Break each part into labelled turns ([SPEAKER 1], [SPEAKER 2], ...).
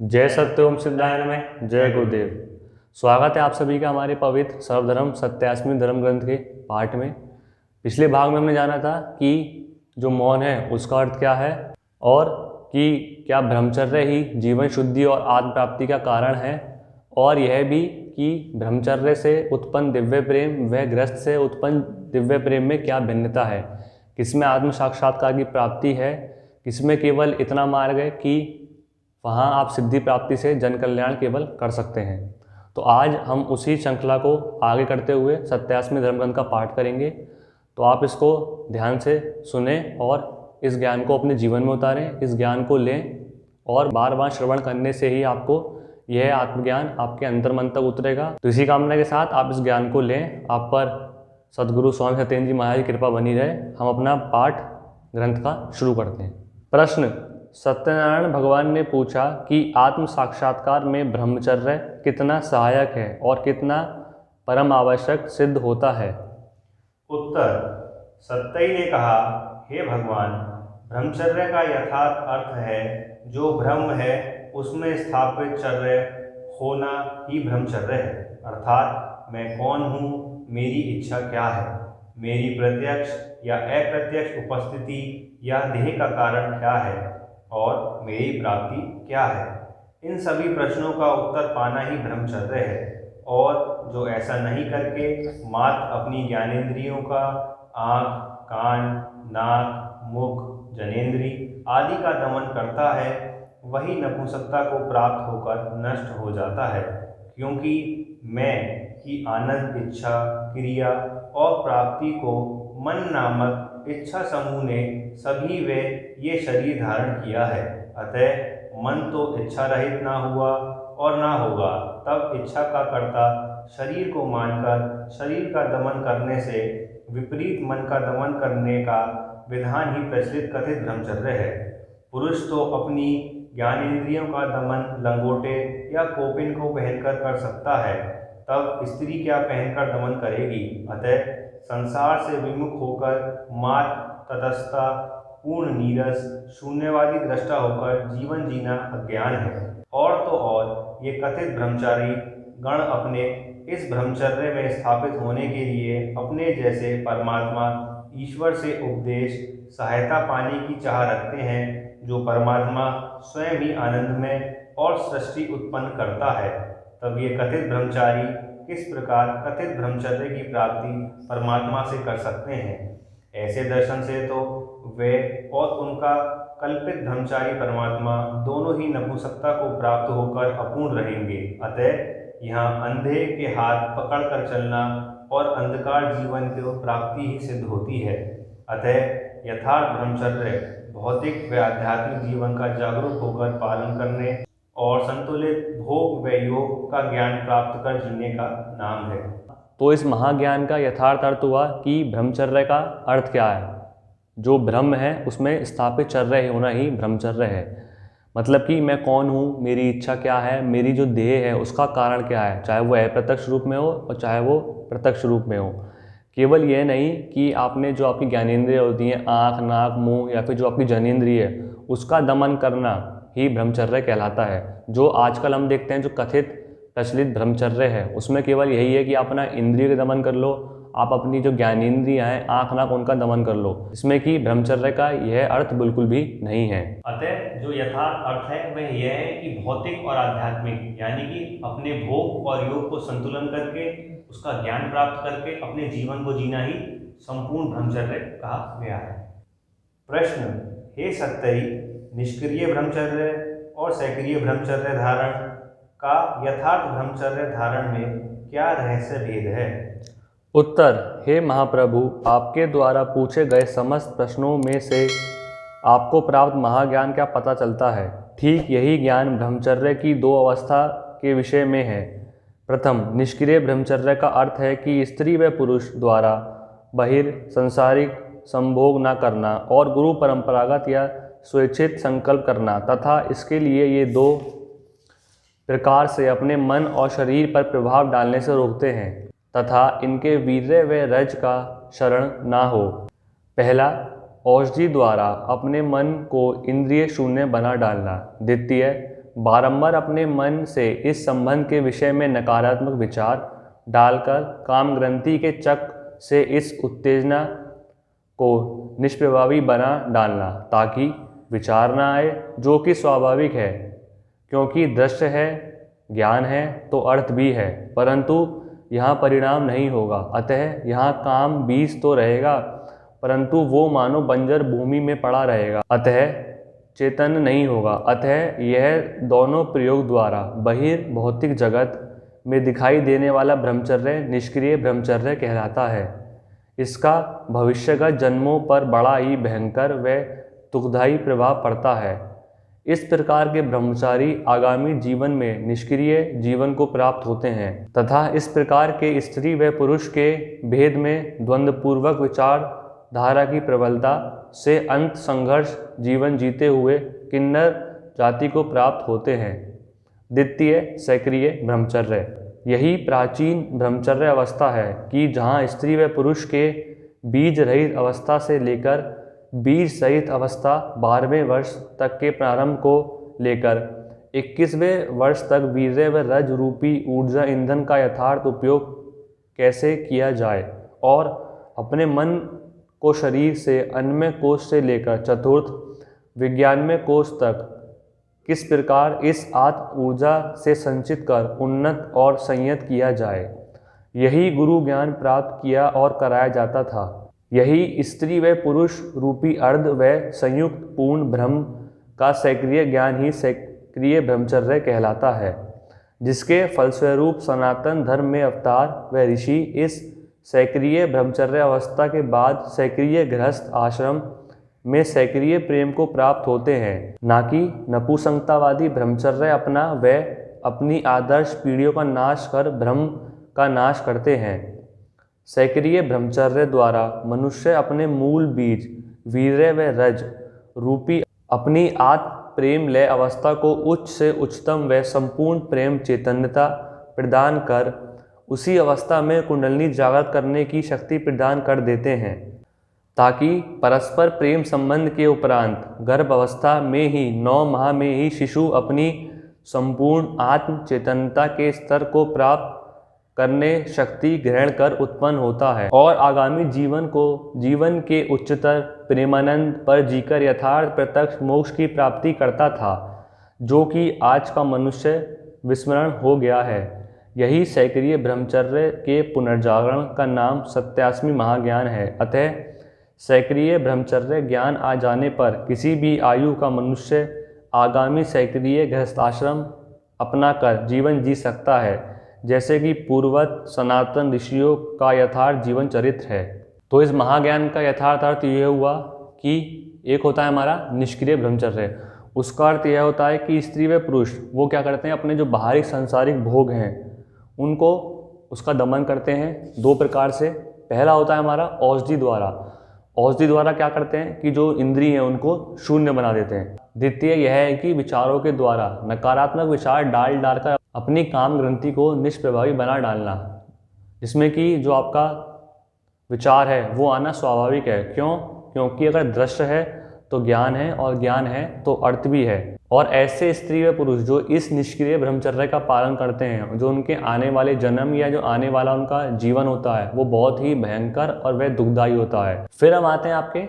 [SPEAKER 1] जय सत्यओम सिद्धायन में जय गुरुदेव। स्वागत है आप सभी का हमारे पवित्र सर्वधर्म सत्यास्मी धर्म ग्रंथ के पाठ में। पिछले भाग में हमने जाना था कि जो मौन है उसका अर्थ क्या है और कि क्या ब्रह्मचर्य ही जीवन शुद्धि और आत्म प्राप्ति का कारण है, और यह भी कि ब्रह्मचर्य से उत्पन्न दिव्य प्रेम व गृहस्थ से उत्पन्न दिव्य प्रेम में क्या भिन्नता है, किसमें आत्म साक्षात्कार की प्राप्ति है, किसमें केवल इतना मार्ग है कि वहाँ आप सिद्धि प्राप्ति से जन कल्याण केवल कर सकते हैं। तो आज हम उसी श्रृंखला को आगे करते हुए सत्यास्मी धर्म ग्रंथ का पाठ करेंगे। तो आप इसको ध्यान से सुने और इस ज्ञान को अपने जीवन में उतारें, इस ज्ञान को लें और बार बार श्रवण करने से ही आपको यह आत्मज्ञान आपके अंतर मन तक उतरेगा। तो इसी कामना के साथ आप इस ज्ञान को लें। आप पर सद्गुरु स्वामी सत्येंद्र जी महाराज की कृपा बनी रहे। हम अपना पाठ ग्रंथ का शुरू करते हैं। प्रश्न: सत्यनारायण भगवान ने पूछा कि आत्म साक्षात्कार में ब्रह्मचर्य कितना सहायक है और कितना परम आवश्यक सिद्ध होता है।
[SPEAKER 2] उत्तर: सत्यई ने कहा, हे भगवान, ब्रह्मचर्य का यथार्थ अर्थ है जो ब्रह्म है उसमें स्थापित चर्य होना ही ब्रह्मचर्य है। अर्थात मैं कौन हूँ, मेरी इच्छा क्या है, मेरी प्रत्यक्ष या अप्रत्यक्ष उपस्थिति या देह का कारण क्या है और मेरी प्राप्ति क्या है। इन सभी प्रश्नों का उत्तर पाना ही ब्रह्मचर्य है। और जो ऐसा नहीं करके मात्र अपनी ज्ञानेंद्रियों का आँख, कान, नाक, मुख, जनेंद्री आदि का दमन करता है, वही नपुंसकता को प्राप्त होकर नष्ट हो जाता है। क्योंकि मैं की आनंद इच्छा, क्रिया और प्राप्ति को मन नामक इच्छा समूह ने सभी वे ये शरीर धारण किया है। अतः मन तो इच्छा रहित ना हुआ और ना होगा। तब इच्छा का कर्ता शरीर को मानकर शरीर का दमन करने से विपरीत मन का दमन करने का विधान ही प्रचलित कथित ब्रह्मचर्य है। पुरुष तो अपनी ज्ञानेंद्रियों का दमन लंगोटे या कोपिन को पहनकर कर सकता है, तब स्त्री क्या पहनकर दमन करेगी। अतः संसार से विमुख होकर मात्र तटस्थता, पूर्ण नीरस, शून्यवादी दृष्टा होकर जीवन जीना अज्ञान है। और तो और ये कथित ब्रह्मचारी गण अपने इस ब्रह्मचर्य में स्थापित होने के लिए अपने जैसे परमात्मा ईश्वर से उपदेश सहायता पाने की चाह रखते हैं, जो परमात्मा स्वयं ही आनंदमय और सृष्टि उत्पन्न करता है। तब ये कथित ब्रह्मचारी किस प्रकार कथित ब्रह्मचर्य की प्राप्ति परमात्मा से कर सकते हैं। ऐसे दर्शन से तो वे और उनका कल्पित ब्रह्मचारी परमात्मा दोनों ही नपुंसकता को प्राप्त होकर अपूर्ण रहेंगे। अतः यहाँ अंधे के हाथ पकड़कर चलना और अंधकार जीवन की प्राप्ति ही सिद्ध होती है। अतः यथार्थ ब्रह्मचर्य भौतिक व आध्यात्मिक जीवन का जागरूक होकर पालन करने और संतुलित भोग व योग का ज्ञान प्राप्त कर जीने का नाम है।
[SPEAKER 1] तो इस महाज्ञान का यथार्थ अर्थ हुआ कि ब्रह्मचर्य का अर्थ क्या है। जो ब्रह्म है उसमें स्थापित चर्य होना ही ब्रह्मचर्य है। मतलब कि मैं कौन हूँ, मेरी इच्छा क्या है, मेरी जो देह है उसका कारण क्या है, चाहे वो अप्रत्यक्ष रूप में हो और चाहे वो प्रत्यक्ष रूप में हो। केवल ये नहीं कि आपने जो आपकी ज्ञानेंद्रिय होती हैं, आँख, नाक, मुँह या फिर जो आपकी जनेंद्रिय है उसका दमन करना ही ब्रह्मचर्य कहलाता है। जो आजकल हम देखते हैं जो कथित प्रचलित ब्रह्मचर्य है उसमें केवल यही है कि आप अपना इंद्रिय का दमन कर लो, आप अपनी जो ज्ञानेंद्रियाँ हैं आँख, नाक, उनका दमन कर लो। इसमें कि ब्रह्मचर्य का यह अर्थ बिल्कुल भी नहीं है।
[SPEAKER 2] अतः जो यथार्थ अर्थ है वह यह है कि भौतिक और आध्यात्मिक यानी कि अपने भोग और योग को संतुलन करके उसका ज्ञान प्राप्त करके अपने जीवन को जीना ही संपूर्ण ब्रह्मचर्य कहा गया है। प्रश्न: हे सत्यई, निष्क्रिय ब्रह्मचर्य और सक्रिय ब्रह्मचर्य धारण का यथार्थ ब्रह्मचर्य धारण में क्या रहस्य भेद है।
[SPEAKER 1] उत्तर: हे महाप्रभु, आपके द्वारा पूछे गए समस्त प्रश्नों में से आपको प्राप्त महाज्ञान का पता चलता है। ठीक यही ज्ञान ब्रह्मचर्य की दो अवस्था के विषय में है। प्रथम, निष्क्रिय ब्रह्मचर्य का अर्थ है कि स्त्री व पुरुष द्वारा सांसारिक संभोग न करना और गुरु परंपरागत या स्वेच्छित संकल्प करना तथा इसके लिए ये दो प्रकार से अपने मन और शरीर पर प्रभाव डालने से रोकते हैं तथा इनके वीर्य व रज का शरण ना हो। पहला, औषधि द्वारा अपने मन को इंद्रिय शून्य बना डालना। द्वितीय, बारंबार अपने मन से इस संबंध के विषय में नकारात्मक विचार डालकर काम ग्रंथि के चक्र से इस उत्तेजना को निष्प्रभावी बना डालना, ताकि विचार ना आए, जो कि स्वाभाविक है, क्योंकि दृश्य है, ज्ञान है तो अर्थ भी है, परंतु यहाँ परिणाम नहीं होगा। अतः यहाँ काम बीज तो रहेगा, परंतु वो मानो बंजर भूमि में पड़ा रहेगा, अतः चेतन नहीं होगा। अतः यह दोनों प्रयोग द्वारा बहिर्भौतिक जगत में दिखाई देने वाला ब्रह्मचर्य निष्क्रिय ब्रह्मचर्य कहलाता है। इसका भविष्यगत जन्मों पर बड़ा ही भयंकर व दुखदायी प्रभाव पड़ता है। इस प्रकार के ब्रह्मचारी आगामी जीवन में निष्क्रिय जीवन को प्राप्त होते हैं तथा इस प्रकार के स्त्री व पुरुष के भेद में द्वंद्वपूर्वक विचार धारा की प्रबलता से अंत संघर्ष जीवन जीते हुए किन्नर जाति को प्राप्त होते हैं। द्वितीय सक्रिय ब्रह्मचर्य। यही प्राचीन ब्रह्मचर्य अवस्था है कि जहाँ स्त्री व पुरुष के बीज रहित अवस्था से लेकर बीज सहित अवस्था 12वें वर्ष तक के प्रारंभ को लेकर 21वें वर्ष तक वीर्य व रज रूपी ऊर्जा ईंधन का यथार्थ उपयोग कैसे किया जाए और अपने मन को शरीर से अन्नमय कोश से लेकर चतुर्थ विज्ञानमय कोश तक किस प्रकार इस आत्म ऊर्जा से संचित कर उन्नत और संयत किया जाए, यही गुरु ज्ञान प्राप्त किया और कराया जाता था। यही स्त्री व पुरुष रूपी अर्ध व संयुक्त पूर्ण ब्रह्म का सक्रिय ज्ञान ही सक्रिय ब्रह्मचर्य कहलाता है, जिसके फलस्वरूप सनातन धर्म में अवतार व ऋषि इस सक्रिय ब्रह्मचर्य अवस्था के बाद सक्रिय गृहस्थ आश्रम में सक्रिय प्रेम को प्राप्त होते हैं, ना कि नपुंसकतावादी ब्रह्मचर्य अपना व अपनी आदर्श पीढ़ियों का नाश कर ब्रह्म का नाश करते हैं। सक्रिय ब्रह्मचर्य द्वारा मनुष्य अपने मूल बीज वीर्य व रज रूपी अपनी आत्म प्रेम लय अवस्था को उच्च से उच्चतम व संपूर्ण प्रेम चैतन्यता प्रदान कर उसी अवस्था में कुंडलिनी जागृत करने की शक्ति प्रदान कर देते हैं, ताकि परस्पर प्रेम संबंध के उपरांत गर्भ अवस्था में ही 9 माह में ही शिशु अपनी संपूर्ण आत्म चैतन्यता के स्तर को प्राप्त करने शक्ति ग्रहण कर उत्पन्न होता है और आगामी जीवन को जीवन के उच्चतर प्रेमानंद पर जीकर यथार्थ प्रत्यक्ष मोक्ष की प्राप्ति करता था, जो कि आज का मनुष्य विस्मरण हो गया है। यही सक्रिय ब्रह्मचर्य के पुनर्जागरण का नाम सत्यास्मी महाज्ञान है। अतः सक्रिय ब्रह्मचर्य ज्ञान आ जाने पर किसी भी आयु का मनुष्य आगामी सक्रिय गृहस्थाश्रम अपना कर जीवन जी सकता है, जैसे कि पूर्वत सनातन ऋषियों का यथार्थ जीवन चरित्र है। तो इस महाज्ञान का यथार्थ अर्थ ये हुआ कि एक होता है हमारा निष्क्रिय ब्रह्मचर्य, उसका अर्थ यह होता है कि स्त्री व पुरुष वो क्या करते हैं, अपने जो बाहरी सांसारिक भोग हैं उनको उसका दमन करते हैं 2 प्रकार से। पहला होता है हमारा औषधि द्वारा। औषधि द्वारा क्या करते हैं कि जो इंद्रिय हैं उनको शून्य बना देते हैं। द्वितीय यह है कि विचारों के द्वारा नकारात्मक विचार डालकर अपनी काम ग्रंथि को निष्प्रभावी बना डालना, जिसमें कि जो आपका विचार है वो आना स्वाभाविक है। क्यों? क्योंकि अगर दृश्य है तो ज्ञान है और ज्ञान है तो अर्थ भी है। और ऐसे स्त्री व पुरुष जो इस निष्क्रिय ब्रह्मचर्य का पालन करते हैं, जो उनके आने वाले जन्म या जो आने वाला उनका जीवन होता है वो बहुत ही भयंकर और वह दुखदायी होता है। फिर हम आते हैं आपके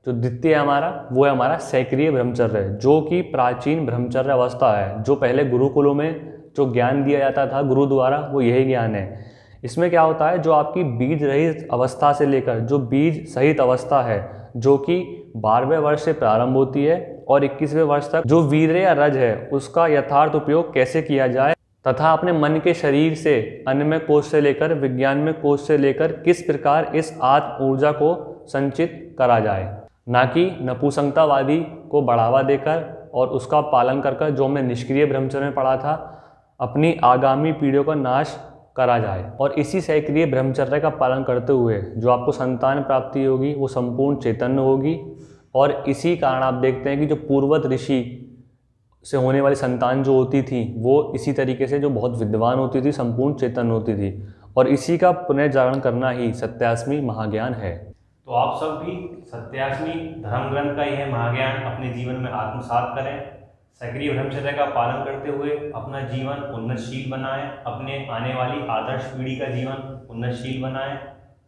[SPEAKER 1] जो द्वितीय हमारा वो है हमारा सक्रिय ब्रह्मचर्य, जो कि प्राचीन ब्रह्मचर्य अवस्था है। जो पहले गुरुकुलों में जो ज्ञान दिया जाता था गुरु द्वारा वो यही ज्ञान है। इसमें क्या होता है, जो आपकी बीज रहित अवस्था से लेकर जो बीज सहित अवस्था है, जो कि 12वें वर्ष से प्रारंभ होती है और 21वें वर्ष तक जो वीर्य या रज है उसका यथार्थ उपयोग कैसे किया जाए तथा अपने मन के शरीर से अन्नमय कोश से लेकर विज्ञानमय कोश से लेकर किस प्रकार इस आत्म ऊर्जा को संचित करा जाए, ना कि नपुंसकतावादी को बढ़ावा देकर और उसका पालन कर जो हमने निष्क्रिय ब्रह्मचर्य में पढ़ा था अपनी आगामी पीढ़ियों का नाश करा जाए। और इसी सक्रिय ब्रह्मचर्य का पालन करते हुए जो आपको संतान प्राप्ति होगी वो संपूर्ण चैतन्य होगी। और इसी कारण आप देखते हैं कि जो पूर्वत ऋषि से होने वाली संतान जो होती थी वो इसी तरीके से जो बहुत विद्वान होती थी, संपूर्ण चैतन्य होती थी। और इसी का पुनर्जागरण करना ही सत्यास्मी महाज्ञान है।
[SPEAKER 2] तो आप सब भी सत्यास्मी धर्म ग्रंथ का यह महाज्ञान अपने जीवन में आत्मसात करें। सक्रिय ब्रह्मचर्य का पालन करते हुए अपना जीवन उन्नतशील बनाएं, अपने आने वाली आदर्श पीढ़ी का जीवन उन्नतशील बनाएं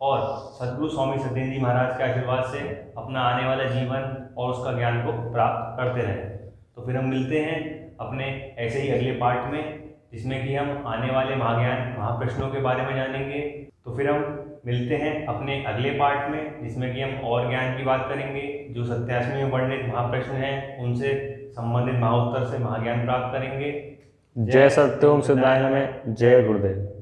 [SPEAKER 2] और सद्गुरु स्वामी सत्येंद्र जी महाराज के आशीर्वाद से अपना आने वाला जीवन और उसका ज्ञान को प्राप्त करते रहें। तो फिर हम मिलते हैं अपने ऐसे ही अगले पार्ट में, जिसमें कि हम आने वाले महाज्ञान महाप्रश्नों के बारे में जानेंगे। तो फिर हम मिलते हैं अपने अगले पार्ट में, जिसमें कि हम और ज्ञान की बात करेंगे। जो 87वें में वर्णित महाप्रश्न हैं उनसे संबंधित महाउत्तर से महाज्ञान प्राप्त करेंगे।
[SPEAKER 1] जय सत्यम सिद्धाय नमः। जय गुरुदेव।